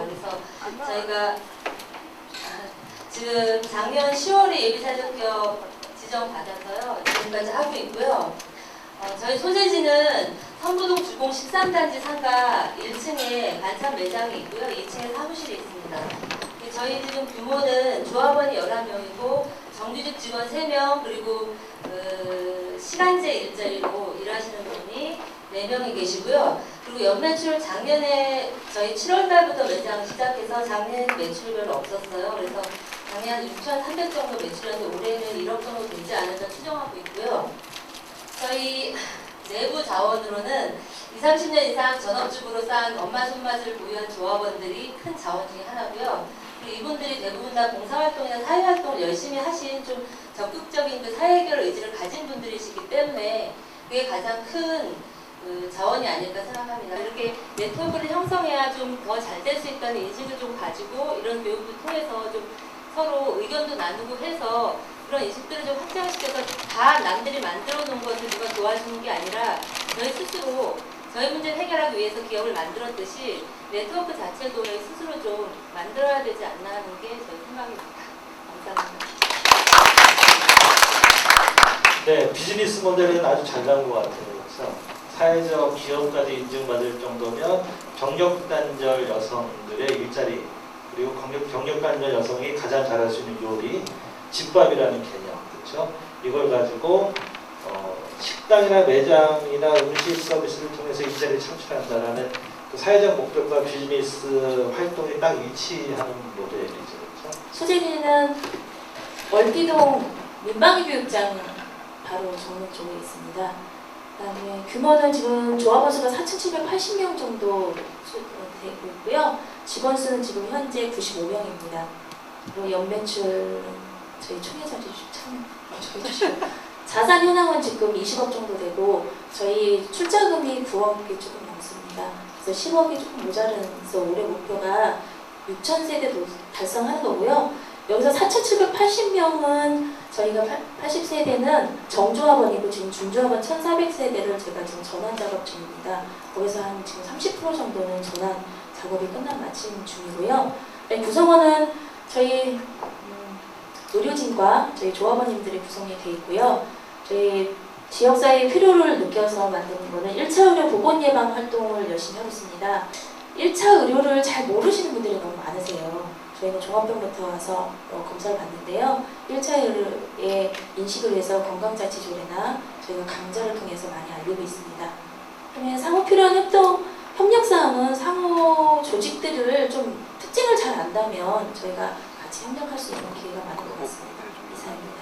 그래서 저희가 지금 작년 10월에 예비사적기업 지정받아서요. 지금까지 하고 있고요. 저희 소재지는 선부동 주공 13단지 상가 1층에 반찬 매장이 있고요. 2층에 사무실이 있습니다. 저희 지금 규모는 조합원이 11명이고 정규직 직원 3명 그리고 시간제 일자리로 일하시는 분이 4명이 계시고요. 그리고 연매출 작년에 저희 7월달부터 매장 시작해서 작년 매출이 별로 없었어요. 그래서 작년 6,300 정도 매출이었는데 올해는 1억 정도 되지 않을까 추정하고 있고요. 저희 내부 자원으로는 20, 30년 이상 전업주부로 쌓은 엄마 손맛을 보유한 조합원들이 큰 자원 중에 하나고요. 그리고 이분들이 대부분 다 봉사활동이나 사회활동을 열심히 하신 좀 적극적인 그 사회해결 의지를 가진 분들이시기 때문에 그게 가장 큰 자원이 아닐까 생각합니다. 이렇게 네트워크를 형성해야 좀 더 잘 될 수 있다는 인식을 좀 가지고 이런 교육도 통해서 좀 서로 의견도 나누고 해서 그런 인식들을 좀 확장시켜서 다 남들이 만들어 놓은 것을 누가 도와주는 게 아니라 저희 스스로 저희 문제를 해결하기 위해서 기업을 만들었듯이 네트워크 자체도 저희 스스로 좀 만들어야 되지 않나 하는 게 저희 생각입니다. 감사합니다. 네, 비즈니스 모델은 아주 잘 나온 것 같아요. 그래서 사회적 기업까지 인증받을 정도면 경력단절 여성들의 일자리 그리고 경력단절 여성이 가장 잘할 수 있는 요리, 집밥이라는 개념, 그렇죠? 이걸 가지고 식당이나 매장이나 음식 서비스를 통해서 일자리를 창출한다라는 그 사회적 목적과 비즈니스 활동이 딱 일치하는 모델이죠, 그렇죠? 소재지는 월기동 민방위교육장 바로 정문 쪽에 있습니다. 그다음에 규모는 지금 조합원 수가 4,780명 정도 되고 있고요. 직원 수는 지금 현재 95명입니다. 그리고 연매출 저희 총회장님 참 해주시고 자산 현황은 지금 20억 정도 되고 저희 출자금이 9억이 조금 넘습니다. 그래서 10억이 조금 모자라서 올해 목표가 6,000세대 달성하는 거고요. 여기서 4,780명은 저희가 80세대는 정조합원이고 지금 중조합원 1,400세대를 제가 지금 전환 작업 중입니다. 거기서 한 지금 30% 정도는 전환 작업이 끝난 마침 중이고요. 구성원은 저희 의료진과 저희 조합원님들이 구성이 되어 있고요. 저희 지역사회의 필요를 느껴서 만드는 거는 1차 의료 보건 예방 활동을 열심히 하고 있습니다. 1차 의료를 잘 모르시는 분들이 너무 많으세요. 저희는 종합병부터 와서 검사를 받는데요. 1차 의료의 인식을 위해서 건강자치조례나 저희가 강좌를 통해서 많이 알리고 있습니다. 그러면 상호 필요한 협력사항은 상호 조직들을 좀 특징을 잘 안다면 저희가 같이 협력할 수 있는 기회가 많은 것 같습니다. 이상입니다.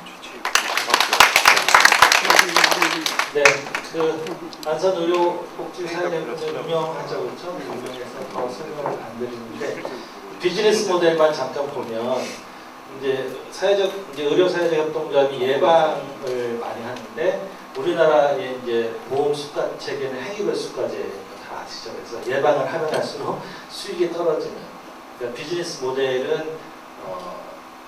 네, 안산의료복지사회연구소 운영하자고 했죠? 운영해서 더 설명을 안 드리는데 비즈니스 모델만 잠깐 보면 이제 의료 사회적 협동조합이 예방을 많이 하는데 우리나라의 이제 보험 수가 체계는 행위별 수가제 다 아시죠? 그래서 예방을 하면 할수록 수익이 떨어지는 그러니까 비즈니스 모델은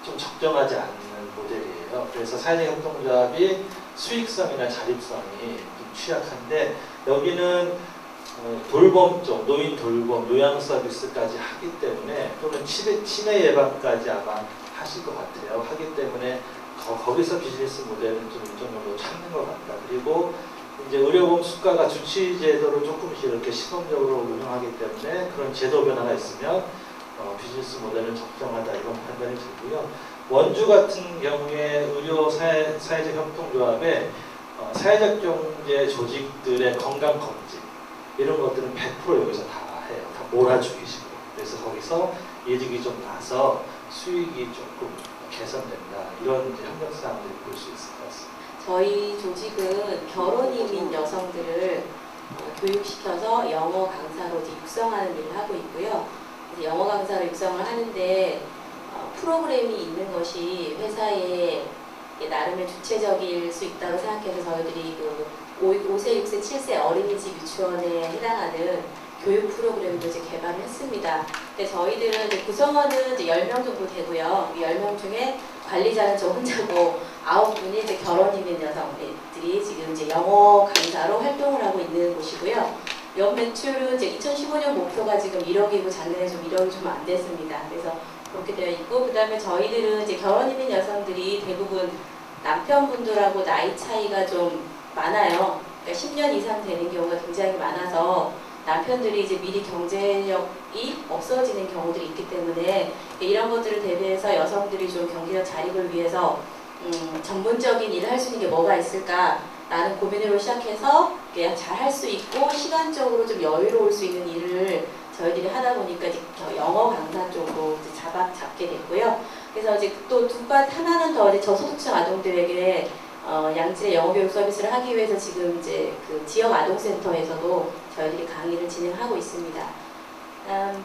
좀 적정하지 않는 모델이에요. 그래서 사회적 협동조합이 수익성이나 자립성이 좀 취약한데 여기는 돌봄 쪽, 노인 돌봄, 요양 서비스까지 하기 때문에 또는 치매 예방까지 아마 하실 것 같아요. 하기 때문에 거기서 비즈니스 모델은 좀 일정적으로 찾는 것 같다. 그리고 이제 의료보험 수가가 주치제도를 조금씩 이렇게 시범적으로 운영하기 때문에 그런 제도 변화가 있으면 비즈니스 모델은 적정하다 이런 판단이 들고요. 원주 같은 경우에 의료 사회적 협동조합에 사회적 경제 조직들의 건강 검진 이런 것들은 100% 여기서 다 해요. 다 몰아주기 식으로. 그래서 거기서 이득이 좀 나서 수익이 조금 개선된다. 이런 협력사항들을 볼 수 있을 것 같습니다. 저희 조직은 결혼 이민 여성들을 교육시켜서 영어 강사로 육성하는 일을 하고 있고요. 영어 강사로 육성을 하는데 프로그램이 있는 것이 회사에 나름의 주체적일 수 있다고 생각해서 저희들이 5세, 6세, 7세 어린이집 유치원에 해당하는 교육 프로그램도 이제 개발을 했습니다. 근데 저희들은 구성원은 이제 10명 정도 되고요. 이 10명 중에 관리자는 저 혼자고 9분이 이제 결혼 이민 여성들이 지금 이제 영어 강사로 활동을 하고 있는 곳이고요. 연 매출은 이제 2015년 목표가 지금 1억이고 작년에 좀 1억이 좀 안 됐습니다. 그래서 그렇게 되어 있고, 그 다음에 저희들은 이제 결혼 이민 여성들이 대부분 남편분들하고 나이 차이가 좀 많아요. 그러니까 10년 이상 되는 경우가 굉장히 많아서 남편들이 이제 미리 경제력이 없어지는 경우들이 있기 때문에 이런 것들을 대비해서 여성들이 좀 경제적 자립을 위해서 전문적인 일을 할 수 있는 게 뭐가 있을까라는 고민으로 시작해서 잘 할 수 있고 시간적으로 좀 여유로울 수 있는 일을 저희들이 하다 보니까 이제 영어 강사 쪽으로 이제 잡게 됐고요. 그래서 이제 또 하나는 더 이제 저소득층 아동들에게 양질의 영어 교육 서비스를 하기 위해서 지금 이제 그 지역 아동센터에서도 저희들이 강의를 진행하고 있습니다.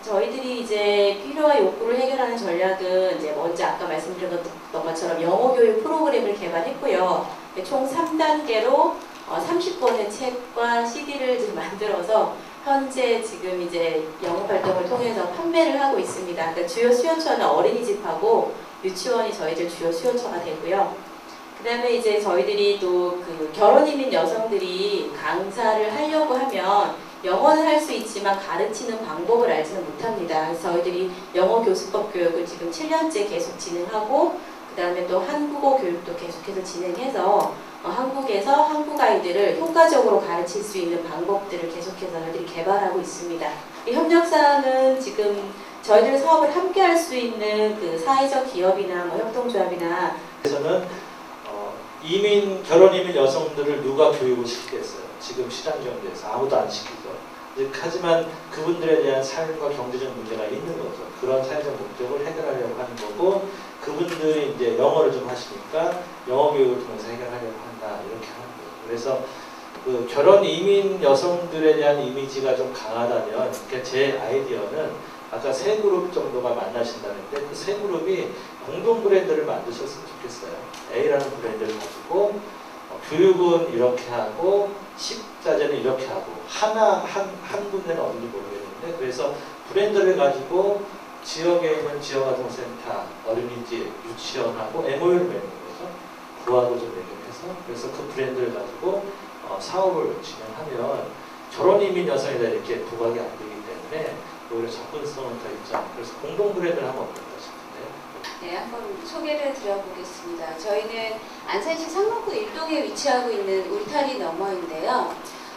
저희들이 이제 필요와 욕구를 해결하는 전략은 이제 먼저 아까 말씀드렸던 것처럼 영어 교육 프로그램을 개발했고요. 총 3단계로 30권의 책과 CD를 지금 만들어서 현재 지금 이제 영업 활동을 통해서 판매를 하고 있습니다. 그러니까 주요 수요처는 어린이집하고 유치원이 저희들 주요 수요처가 되고요. 그 다음에 이제 저희들이 또 그 결혼 이민 여성들이 강사를 하려고 하면 영어는 할 수 있지만 가르치는 방법을 알지는 못합니다. 그래서 저희들이 영어 교수법 교육을 지금 7년째 계속 진행하고 그 다음에 또 한국어 교육도 계속해서 진행해서 한국에서 한국 아이들을 효과적으로 가르칠 수 있는 방법들을 계속해서 저희들이 개발하고 있습니다. 이 협력사항은 지금 저희들 사업을 함께 할 수 있는 그 사회적 기업이나 뭐 협동조합이나 그래서는 결혼 이민 여성들을 누가 교육을 시키겠어요? 지금 시장 경제에서 아무도 안 시키죠. 하지만 그분들에 대한 삶과 경제적 문제가 있는 거죠. 그런 사회적 목적을 해결하려고 하는 거고, 그분들이 이제 영어를 좀 하시니까 영어 교육을 통해서 해결하려고 한다, 이렇게 하는 거죠. 그래서 그 결혼 이민 여성들에 대한 이미지가 좀 강하다면, 그러니까 제 아이디어는 아까 세 그룹 정도가 만나신다는데 그 세 그룹이 공동 브랜드를 만드셨으면 좋겠어요. A라는 브랜드를 가지고 교육은 이렇게 하고 식자재는 이렇게 하고 한 군데는 어딘지 모르겠는데, 그래서 브랜드를 가지고 지역에 있는 지역아동센터, 어린이집, 유치원하고 MOU를 맺는 거죠. 구하고 좀 매듭해서. 그래서 그 브랜드를 가지고 사업을 진행하면 결혼 이민 여성에 대해 이렇게 부각이 안 되기 때문에 오히려 접근성은 더 있죠. 그래서 공동 브랜드를 하면 어떨까 싶은데요. 네, 한번 소개를 드려보겠습니다. 저희는 안산시 상록구 일동에 위치하고 있는 울타리 너머인데요.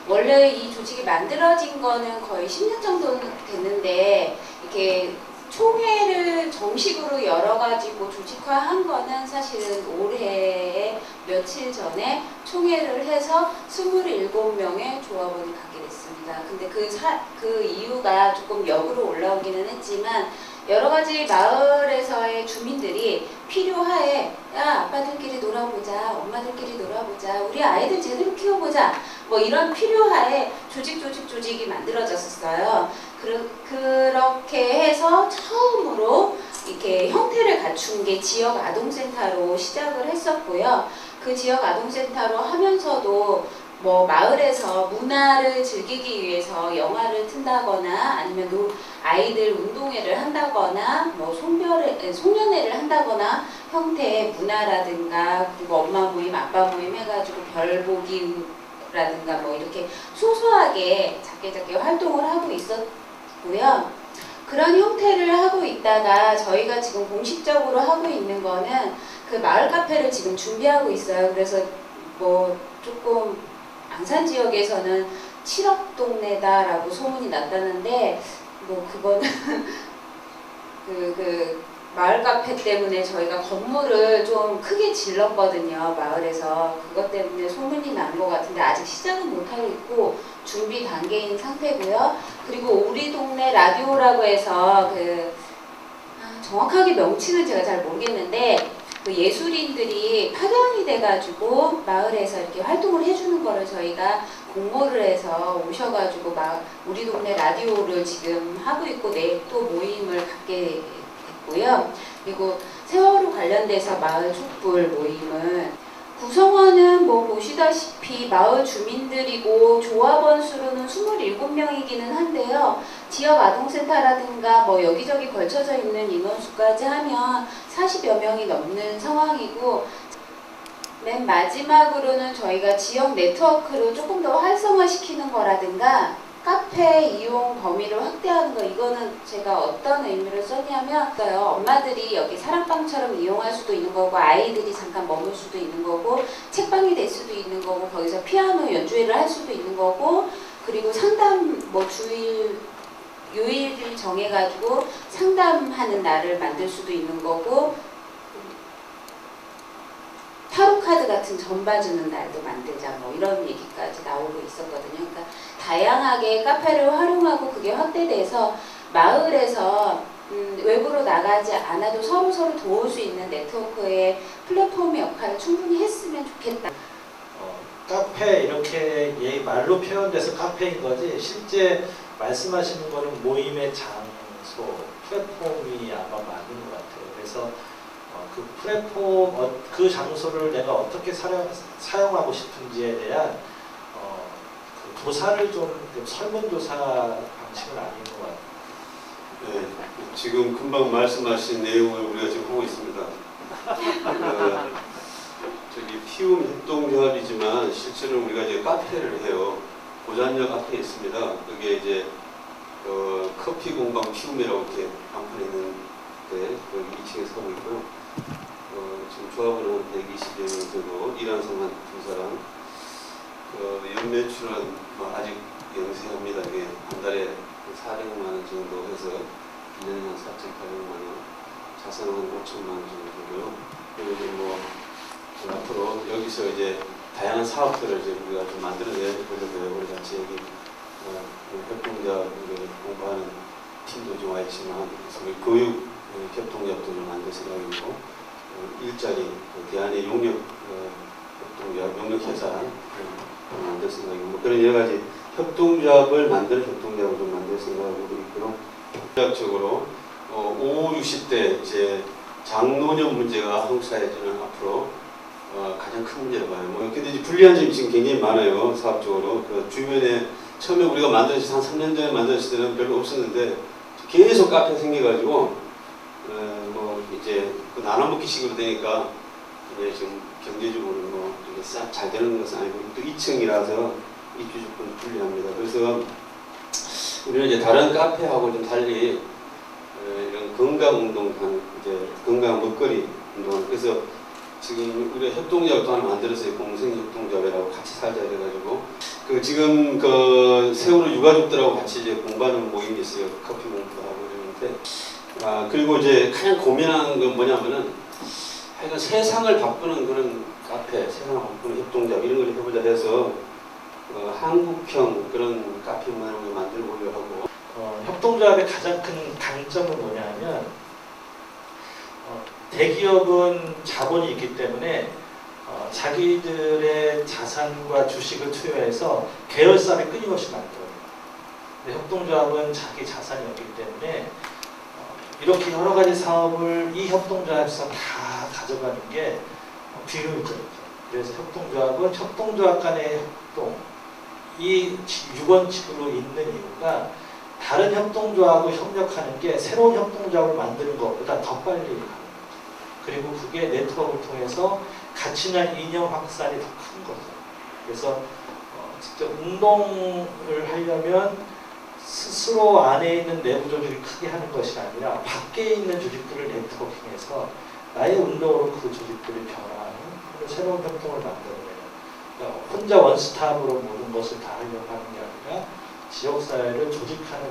원래 이 조직이 만들어진 거는 거의 10년 정도 됐는데, 이렇게 총회를 정식으로 여러 가지 조직화한 거는 사실은 올해 며칠 전에 총회를 해서 27명의 조합원이 갖게 됐습니다. 근데 그 이유가 조금 역으로 올라오기는 했지만, 여러 가지 마을에서의 주민들이 필요하에 야, 아빠들끼리 놀아보자, 엄마들끼리 놀아보자, 우리 아이들 제대로 키워보자, 뭐 이런 필요하에 조직이 만들어졌었어요. 그렇게 해서 처음으로 이렇게 형태를 갖춘 게 지역 아동센터로 시작을 했었고요. 그 지역 아동센터로 하면서도 뭐 마을에서 문화를 즐기기 위해서 영화를 튼다거나 아니면 아이들 운동회를 한다거나 뭐 송년회를 한다거나 형태의 문화라든가 그리고 엄마 모임, 아빠 모임 해가지고 별 보기라든가 뭐 이렇게 소소하게 작게 활동을 하고 있었고요. 그런 형태를 하고 있다가 저희가 지금 공식적으로 하고 있는 거는 그 마을 카페를 지금 준비하고 있어요. 그래서 뭐 조금 안산 지역에서는 7억 동네다라고 소문이 났다는데, 뭐 그거는 그 마을 카페 때문에 저희가 건물을 좀 크게 질렀거든요, 마을에서. 그것 때문에 소문이 난 것 같은데 아직 시작은 못하고 있고 준비 단계인 상태고요. 그리고 우리 동네 라디오라고 해서 정확하게 명칭은 제가 잘 모르겠는데, 그 예술인들이 파견이 돼가지고 마을에서 이렇게 활동을 해주는 거를 저희가 공모를 해서 오셔가지고 우리 동네 라디오를 지금 하고 있고 내일 또 모임을 갖게 됐고요. 그리고 세월호 관련돼서 마을 촛불 모임은 구성원은 뭐 보시다시피 마을 주민들이고 조합원 수로는 27명이기는 한데요. 지역 아동센터라든가 뭐 여기저기 걸쳐져 있는 인원수까지 하면 40여 명이 넘는 상황이고, 맨 마지막으로는 저희가 지역 네트워크를 조금 더 활성화시키는 거라든가 카페 이용 범위를 확대하는 거, 이거는 제가 어떤 의미를 썼냐면 엄마들이 여기 사랑방처럼 이용할 수도 있는 거고, 아이들이 잠깐 머물 수도 있는 거고, 책방이 될 수도 있는 거고, 거기서 피아노 연주회를 할 수도 있는 거고, 그리고 상담 뭐 주일 요일을 정해가지고 상담하는 날을 만들 수도 있는 거고, 타로 카드 같은 전 봐주는 날도 만들자, 뭐 이런 얘기까지 나오고 있었거든요. 그러니까 다양하게 카페를 활용하고 그게 확대돼서 마을에서 외부로 나가지 않아도 서로 도울 수 있는 네트워크의 플랫폼 역할을 충분히 했으면 좋겠다. 카페 이렇게 말로 표현돼서 카페인 거지, 실제 말씀하시는 거는 모임의 장소, 플랫폼이 아마 맞는 것 같아요. 그래서 그 플랫폼, 그 장소를 내가 어떻게 사용하고 싶은지에 대한 그 조사를 좀 설문조사 방식은 아닌 것 같아요. 네, 지금 금방 말씀하신 내용을 우리가 지금 하고 있습니다. 저기 피움 협동조합이지만 실제로 우리가 이제 카페를 해요. 고잔역 앞에 있습니다. 그게 이제 커피 공방 피움이라고 이렇게 간판에 있는데 여기 2층에 서고 있고요. 지금 조합원은 120여 명 되고 일하는 사람 2사람. 연매출은 아직 영세합니다. 이게 한 달에 400만 원 정도 해서 1년에 한 4,800만 원, 자산은 한 5천만 원 정도 되고요. 그리고 뭐 앞으로 여기서 이제 다양한 사업들을 이제 우리가 좀 만들어내야 되고요. 우리 같이 여기 협동조합 공부하는 팀도 좀 와 있지만, 교육 협동조합도 좀 만들 생각이고, 일자리 대한의 용역 협동조합, 용역회사 만들 생각이고, 뭐 그런 여러 가지 협동조합을 만드는 협동조합을 좀 만들 생각하고 있고요. 대학적으로 5, 60대 이제 장노년 문제가 한국 사회에는 앞으로 가장 큰 문제라고 봐요. 근데 이제 불리한 점이 지금 굉장히 많아요. 사업적으로. 그 주변에 처음에 우리가 만들었을 때 한 3년 전에 만들었을 때는 별로 없었는데 계속 카페가 생겨가지고 뭐 이제 그 나눠먹기식으로 되니까 이제 지금 경제적으로 뭐 잘 되는 것은 아니고, 또 2층이라서 입주 조건이 불리합니다. 그래서 우리는 이제 다른 카페하고 좀 달리 이런 건강 운동, 이제 건강 먹거리 운동, 그래서 지금 우리가 협동조합 또 하나 만들었어요. 공생협동조합이라고 같이 살자 해가지고 지금 세월호 유가족들하고 같이 이제 공부하는 모임이 있어요. 커피 공부도 하고 이러는데, 그리고 이제 가장 고민하는 건 뭐냐면은 하여간 세상을 바꾸는 그런 카페, 세상을 바꾸는 협동조합 이런 걸 해보자 해서 한국형 그런 카페 문화를 만들어보려고 하고. 협동조합의 가장 큰 강점은 뭐냐면 대기업은 자본이 있기 때문에 자기들의 자산과 주식을 투여해서 계열사를 끊임없이 만들어요. 근데 협동조합은 자기 자산이 없기 때문에 이렇게 여러 가지 사업을 이 협동조합에서 다 가져가는 게 비효율적이죠. 그래서 협동조합은 협동조합 간의 협동, 이 6원칙으로 있는 이유가 다른 협동조합과 협력하는 게 새로운 협동조합을 만드는 것보다 더 빨리 가는 거죠. 그리고 그게 네트워크를 통해서 가치나 이념 확산이 더 큰 거죠. 그래서 직접 운동을 하려면 스스로 안에 있는 내부 조직을 크게 하는 것이 아니라 밖에 있는 조직들을 네트워킹해서 나의 운동으로 그 조직들을 변화하는 그런 새로운 협동을 만들어내는, 그러니까 혼자 원스톱으로 모든 것을 다 하려고 하는 게 아니라 지역사회를 조직하는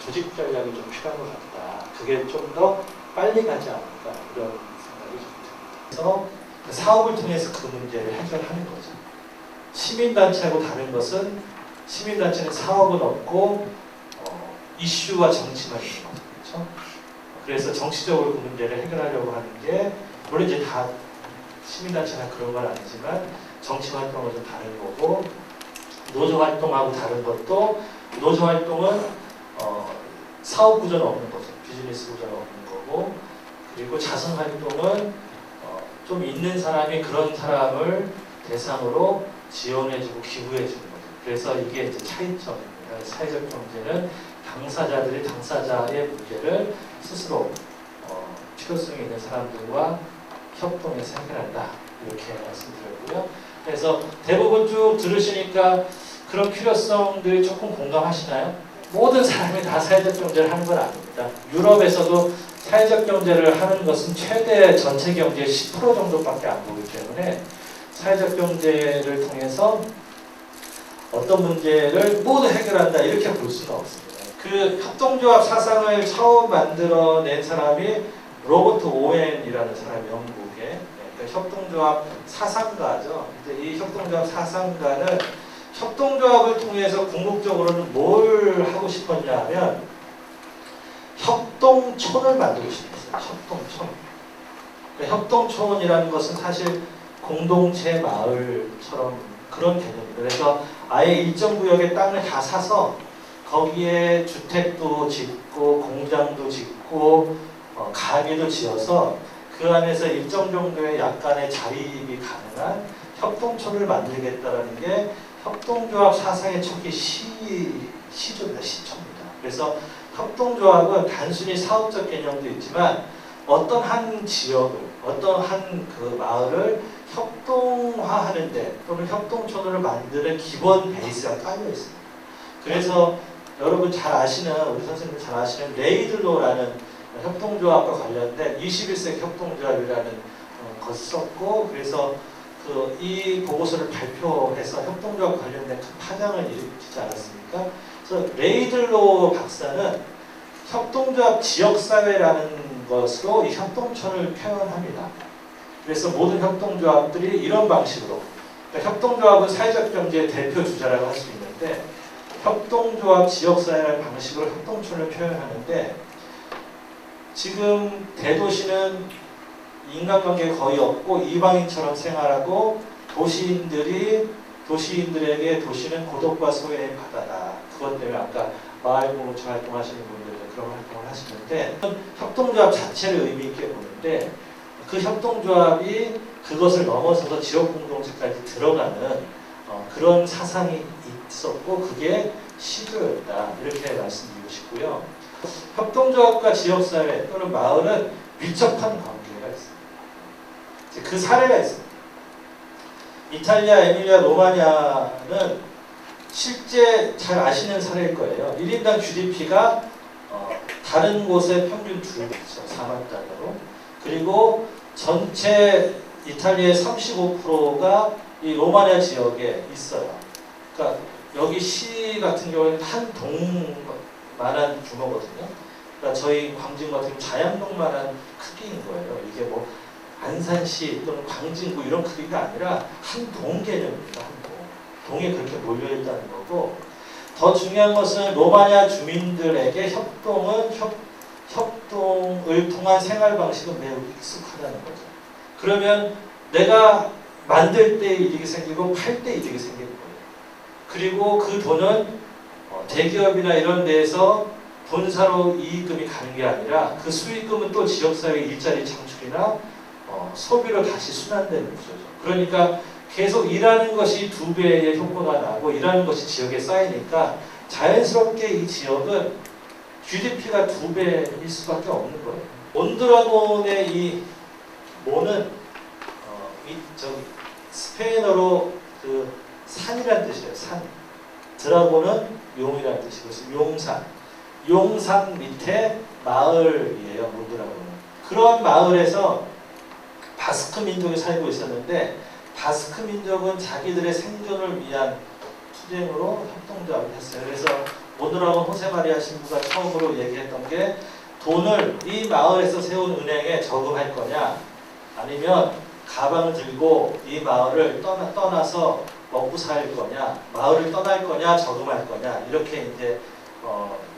조직 전략이 좀 필요한 것 같다. 그게 좀 더 빨리 가지 않을까, 이런 생각이 좀 듭니다. 그래서 사업을 통해서 그 문제를 해결하는 거죠. 시민단체하고 다른 것은, 시민단체는 사업은 없고 이슈와 정치만 있는 거죠. 그렇죠? 그래서 정치적으로 그 문제를 해결하려고 하는 게, 물론 이제 다 시민단체나 그런 건 아니지만 정치 활동은 좀 다른 거고, 노조 활동하고 다른 것도, 노조 활동은 사업 구조는 없는 거죠. 비즈니스 구조는 없는 거고, 그리고 자선 활동은 좀 있는 사람이 그런 사람을 대상으로 지원해주고 기부해주는 거죠. 그래서 이게 이제 차이점입니다. 사회적 경제는 당사자들이 당사자의 문제를 스스로 필요성이 있는 사람들과 협동해서 해결한다. 이렇게 말씀드렸고요. 그래서 대부분 쭉 들으시니까 그런 필요성들이 조금 공감하시나요? 모든 사람이 다 사회적 경제를 하는 건 아닙니다. 유럽에서도 사회적 경제를 하는 것은 최대 전체 경제의 10% 정도밖에 안 보기 때문에 사회적 경제를 통해서 어떤 문제를 모두 해결한다 이렇게 볼 수는 없습니다. 그 협동조합 사상을 처음 만들어낸 사람이 로버트 오웬이라는 사람이 영국의 협동조합 사상가죠. 근데 이 협동조합 사상가는 협동조합을 통해서 궁극적으로는 뭘 하고 싶었냐 하면 협동촌을 만들고 싶었어요. 협동촌. 그러니까 협동촌이라는 것은 사실 공동체 마을처럼 그런 개념입니다. 그래서 아예 일정 구역의 땅을 다 사서 거기에 주택도 짓고 공장도 짓고 가게도 지어서 그 안에서 일정 정도의 약간의 자립이 가능한 협동촌을 만들겠다라는 게 협동조합 사상의 초기 시조입니다. 시초입니다. 그래서 협동조합은 단순히 사업적 개념도 있지만 어떤 한 지역을, 어떤 한 그 마을을 협동화하는데 또는 협동촌을 만드는 기본 베이스가 깔려 있습니다. 그래서 여러분 잘 아시는, 우리 선생님들 잘 아시는 레이들로라는 협동조합과 관련된 21세기 협동조합이라는 것을 썼고, 그래서 이 보고서를 발표해서 협동조합 관련된 큰 파장을 일으키지 않았습니까? 그래서 레이들로 박사는 협동조합 지역사회라는 것으로 이 협동촌을 표현합니다. 그래서 모든 협동조합들이 이런 방식으로, 그러니까 협동조합은 사회적 경제의 대표 주자라고 할 수 있는데 협동조합 지역사회라는 방식으로 협동촌을 표현하는데 지금 대도시는 인간관계가 거의 없고 이방인처럼 생활하고 도시인들에게 도시는 고독과 소외의 바다다. 그것 때문에 아까 마을공동체 활동하시는 분들도 그런 활동을 하시는데 협동조합 자체를 의미 있게 보는데 그 협동조합이 그것을 넘어서서 지역공동체까지 들어가는 그런 사상이 있었고 그게 시조였다. 이렇게 말씀드리고 싶고요. 협동조합과 지역사회 또는 마을은 밀접한 관계가 있습니다. 그 사례가 있습니다. 이탈리아, 에밀리아, 로마냐는 실제 잘 아시는 사례일 거예요. 1인당 GDP가 다른 곳의 평균 2배죠. 4만 달러로. 그리고 전체 이탈리아의 35%가 이 로마냐 지역에 있어요. 그러니까 여기 시 같은 경우에는 한 동만한 규모거든요. 그러니까 저희 광진 같은 경우 자양동만한 크기인 거예요. 이게 뭐 안산시 또는 광진구 이런 크기가 아니라 한 동 개념입니다. 한 동. 동에 그렇게 몰려있다는 거고, 더 중요한 것은 로마냐 주민들에게 협동을 통한 생활 방식은 매우 익숙하다는 거죠. 그러면 내가 만들 때 이득이 생기고 팔 때 이득이 생기는 거예요. 그리고 그 돈은 대기업이나 이런 데에서 본사로 이익금이 가는 게 아니라 그 수익금은 또 지역사회 일자리 창출이나 소비로 다시 순환되는 구조죠. 그러니까 계속 일하는 것이 2배의 효과가 나고 일하는 것이 지역에 쌓이니까 자연스럽게 이 지역은 GDP가 2배일 수밖에 없는 거예요. 몬드라곤의 이 모는 스페인어로 그 산이라는 뜻이에요. 산. 드라곤은 용이라는 뜻이고 용산 밑에 마을이에요. 몬드라곤은. 그런 마을에서 바스크 민족이 살고 있었는데 바스크 민족은 자기들의 생존을 위한 투쟁으로 협동조합을 했어요. 그래서 몬드라곤 호세마리아 신부가 처음으로 얘기했던 게 돈을 이 마을에서 세운 은행에 저금할 거냐 아니면 가방을 들고 이 마을을 떠나서 먹고 살 거냐, 마을을 떠날 거냐, 저금할 거냐 이렇게 이제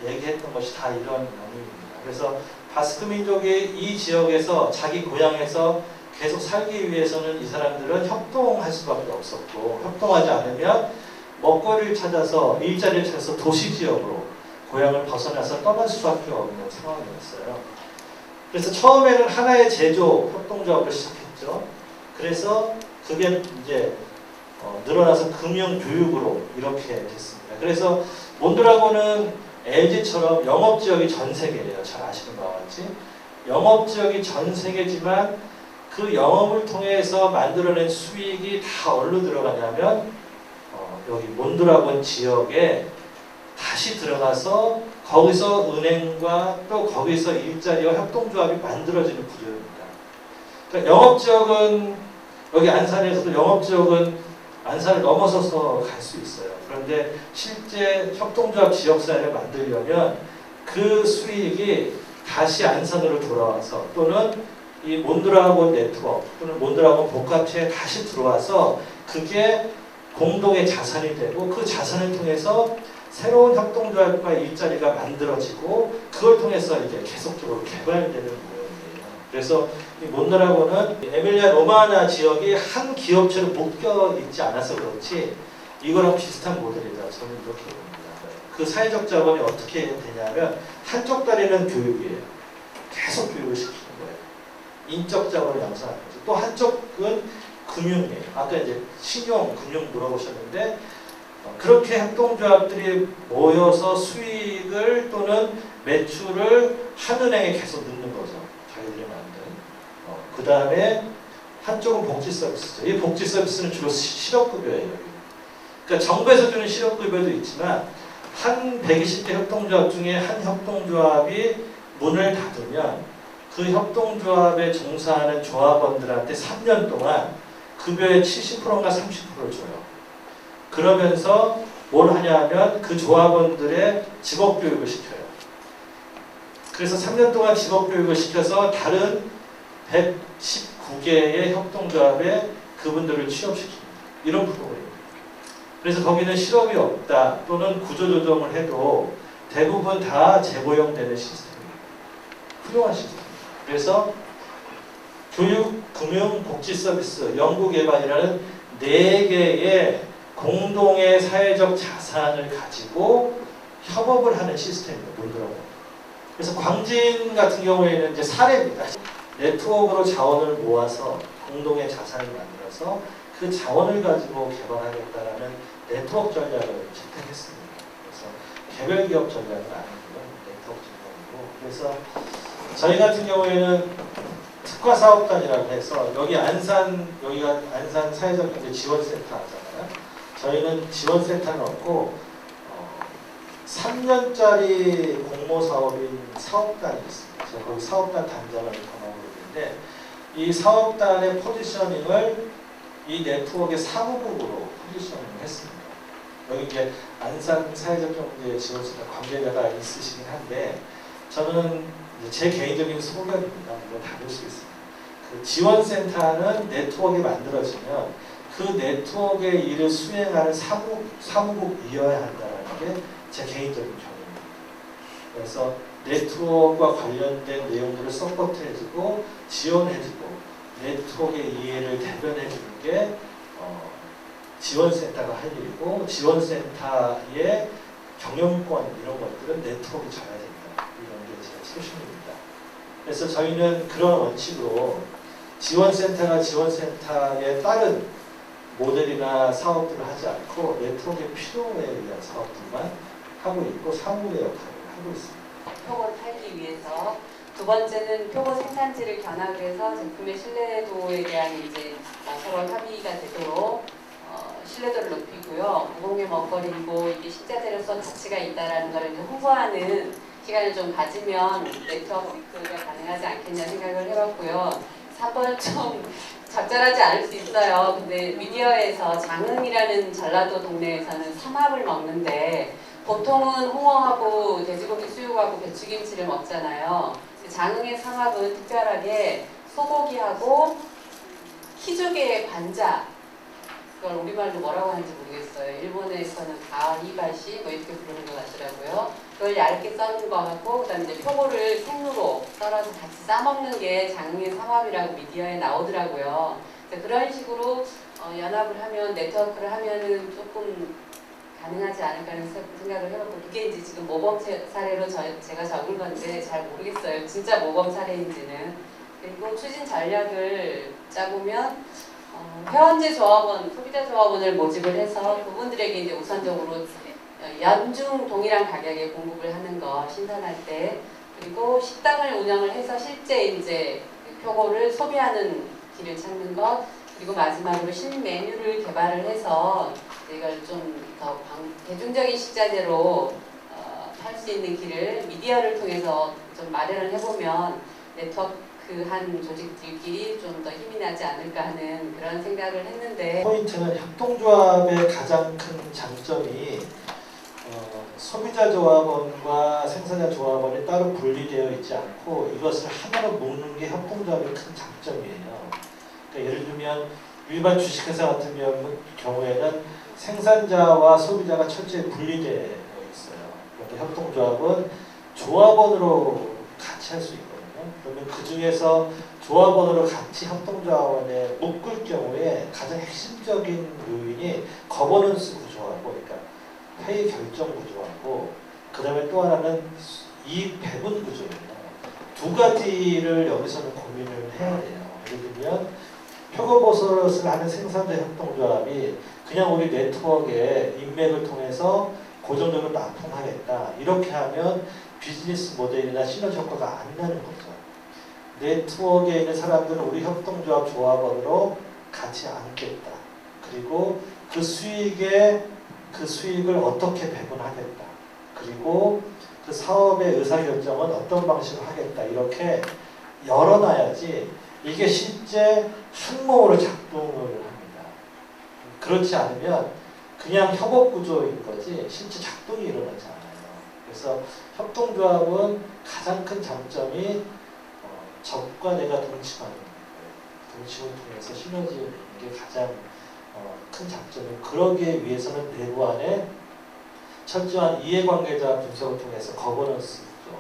얘기했던 것이 다 이런 내용입니다. 그래서 바스크 민족이 이 지역에서 자기 고향에서 계속 살기 위해서는 이 사람들은 협동할 수밖에 없었고 협동하지 않으면 먹거리를 찾아서 일자리를 찾아서 도시 지역으로 고향을 벗어나서 떠날 수밖에 없는 상황이었어요. 그래서 처음에는 하나의 제조 협동조합을 시작했죠. 그래서 그게 이제 늘어나서 금융 교육으로 이렇게 됐습니다. 그래서 몬드라곤은 LG처럼 영업지역이 전 세계예요. 잘 아시는 바와 같이 영업지역이 전 세계지만 그 영업을 통해서 만들어낸 수익이 다 어디로 들어가냐면 여기 몬드라곤 지역에 다시 들어가서 거기서 은행과 또 거기서 일자리와 협동조합이 만들어지는 구조입니다. 그러니까 영업지역은 여기 안산에서도 영업지역은 안산을 넘어서서 갈 수 있어요. 그런데 실제 협동조합 지역사회를 만들려면 그 수익이 다시 안산으로 돌아와서 또는 이 몬드라곤 네트워크 또는 몬드라곤 복합체에 다시 들어와서 그게 공동의 자산이 되고 그 자산을 통해서 새로운 협동조합과 일자리가 만들어지고 그걸 통해서 이제 계속적으로 개발되는 모양이에요. 그래서 이 몬드라곤은 에밀리아 로마나 지역이 한 기업체로 묶여 있지 않아서 그렇지 이거랑 비슷한 모델이다. 저는 이렇게 봅니다. 그 사회적 자본이 어떻게 되냐면 한쪽 다리는 교육이에요. 계속 교육을 시키는 거예요. 인적 자본을 양성하는 거죠. 또 한쪽은 금융이에요. 아까 이제 신용, 금융 물어보셨는데 그렇게 협동조합들이 모여서 수익을 또는 매출을 한 은행에 계속 넣는 거죠. 자기들이 만든. 그 다음에 한쪽은 복지 서비스죠. 이 복지 서비스는 주로 실업급여예요. 그러니까 정부에서 주는 실업급여도 있지만 한 120개 협동조합 중에 한 협동조합이 문을 닫으면 그 협동조합에 종사하는 조합원들한테 3년 동안 급여의 70%인가 30%를 줘요. 그러면서 뭘 하냐면 그 조합원들의 직업교육을 시켜요. 그래서 3년 동안 직업교육을 시켜서 다른 119개의 협동조합에 그분들을 취업시킵니다. 이런 프로그램입니다. 그래서 거기는 실업이 없다 또는 구조조정을 해도 대부분 다 재고용되는 시스템입니다. 훌륭한 시스템입니다. 그래서 교육, 금융, 복지 서비스, 연구개발이라는 4개의 공동의 사회적 자산을 가지고 협업을 하는 시스템입니다. 몬드라곤. 그래서 광진 같은 경우에는 이제 사례입니다. 네트워크로 자원을 모아서 공동의 자산을 만들어서 그 자원을 가지고 개발하겠다라는 네트워크 전략을 채택했습니다. 그래서 개별 기업 전략은 아니고요. 네트워크 전략이고. 그래서 저희 같은 경우에는 특화 사업단이라고 해서 여기가 안산 사회적 경제 지원센터잖아요. 저희는 지원센터는 없고 3년짜리 공모 사업인 사업단이 있습니다. 제가 거기 사업단 단장을 담당하고 있는데 이 사업단의 포지셔닝을 이 네트워크의 사무국으로 포지셔닝을 했습니다. 여기 이제 안산 사회적 경제 지원센터 관계자가 있으시긴 한데 저는 제 개인적인 소견입니다. 이거 다 볼 수 있습니다. 그 지원센터는 네트워크가 만들어지면 그 네트워크의 일을 수행하는 사무국이어야 한다는 게 제 개인적인 경험입니다. 그래서 네트워크와 관련된 내용들을 서포트해주고 지원해주고 네트워크의 이해를 대변해주는 게 지원센터가 할 일이고 지원센터의 경영권 이런 것들은 네트워크가 져야 된다. 이런 게 제 소신입니다. 그래서 저희는 그런 원칙으로 지원센터가 지원센터에 따른 모델이나 사업들을 하지 않고 네트워크의 필요에 의한 사업들만 하고 있고 사무의 역할을 하고 있습니다. 표고를 팔기 위해서 두 번째는 표고 생산지를 견학을 해서 제품의 신뢰도에 대한 이제 서로 합의가 되도록 신뢰도를 높이고요. 무공해 먹거리고 이게 식자재로서 가치가 있다라는 걸 이제 홍보하는 시간을 좀 가지면 네트워크가 가능하지 않겠냐 생각을 해봤고요. 3번 좀 적절하지 않을 수 있어요. 근데 미디어에서 장흥이라는 전라도 동네에서는 삼합을 먹는데 보통은 홍어하고 돼지고기 수육하고 배추김치를 먹잖아요. 장흥의 삼합은 특별하게 소고기하고 키조개의 관자, 그걸 우리말로 뭐라고 하는지 모르겠어요. 일본에서는 가리바시 뭐 이렇게 부르는 것 같더라고요. 그걸 얇게 썰은 거 같고 그다음에 이제 표고를 생으로 썰어서 같이 싸먹는 게 장흥의 삼합이라고 미디어에 나오더라고요. 그런 식으로 연합을 하면 네트워크를 하면은 조금 가능하지 않을까 하는 생각을 해봤고 그게 이제 지금 모범 사례로 제가 적은 건데 잘 모르겠어요. 진짜 모범 사례인지는. 그리고 추진 전략을 짜보면 회원제 조합원, 소비자 조합원을 모집을 해서 그분들에게 이제 우선적으로 연중 동일한 가격에 공급을 하는 거 신선할 때 그리고 식당을 운영을 해서 실제 이제 표고를 소비하는 길을 찾는 것 그리고 마지막으로 신메뉴를 개발을 해서 저희가 좀 더 대중적인 식자재로 할 수 있는 길을 미디어를 통해서 좀 마련을 해보면 네트워크 한 조직들끼리 좀 더 힘이 나지 않을까 하는 그런 생각을 했는데 포인트는 협동조합의 가장 큰 장점이 소비자 조합원과 생산자 조합원이 따로 분리되어 있지 않고 이것을 하나로 묶는 게 협동조합의 큰 장점이에요. 그러니까 예를 들면 일반 주식회사 같은 경우에는 생산자와 소비자가 철저히 분리되어 있어요. 그런데 협동조합은 조합원으로 같이 할 수 있거든요. 그러면 그 중에서 조합원으로 같이 협동조합원에 묶을 경우에 가장 핵심적인 요인이 거버넌스 구조하고, 그러니까 회의 결정 구조하고, 그 다음에 또 하나는 이익 배분 구조예요. 두 가지를 여기서는 고민을 해야 돼요. 예를 들면 표고버섯을 하는 생산자 협동조합이 그냥 우리 네트워크의 인맥을 통해서 고정적으로 납품하겠다 이렇게 하면 비즈니스 모델이나 시너지 효과가 안 나는 거죠. 네트워크에 있는 사람들은 우리 협동조합 조합원으로 같이 앉겠다. 그리고 그 수익을 어떻게 배분하겠다. 그리고 그 사업의 의사결정은 어떤 방식으로 하겠다. 이렇게 열어놔야지 이게 실제 항목으로 작동을 합니다. 그렇지 않으면 그냥 협업구조인 거지 실제 작동이 일어나지 않아요. 그래서 협동조합은 가장 큰 장점이 적과 내가 동침하는 거예요. 동침을 통해서 시너지를 내는 게 가장 큰 장점이고, 그러기 위해서는 내부 안에 철저한 이해관계자 분석을 통해서 거버넌스 구조,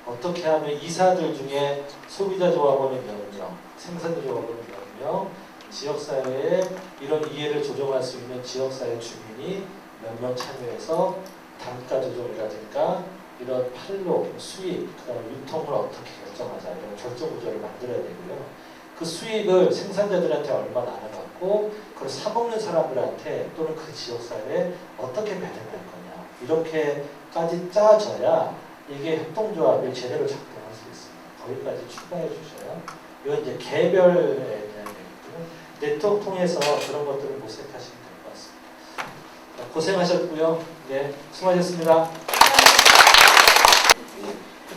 어떻게 하면 이사들 중에 소비자 조합원은 몇 명, 생산자 조합원은 몇 명, 지역사회에 이런 이해를 조정할 수 있는 지역사회 주민이 몇 명 참여해서 단가 조정이라든가 이런 판로, 수익, 그다음에 유통을 어떻게 결정하자 이런 결정 구조를 만들어야 되고요. 그 수익을 생산자들한테 얼마 나눠받고 그걸 사먹는 사람들한테 또는 그 지역사회에 어떻게 배분할 거냐 이렇게까지 짜져야 이게 협동조합이 제대로 작동할 수 있습니다. 거기까지 추가해 주셔요. 이건 이제 개별에 대한 얘기고요. 네트워크 통해서 그런 것들을 모색하시면 될 것 같습니다. 고생하셨고요. 네, 수고하셨습니다.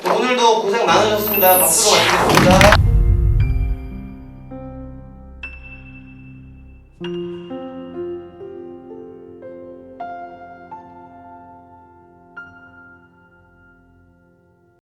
오늘도 고생 많으셨습니다. 박수로 마치겠습니다.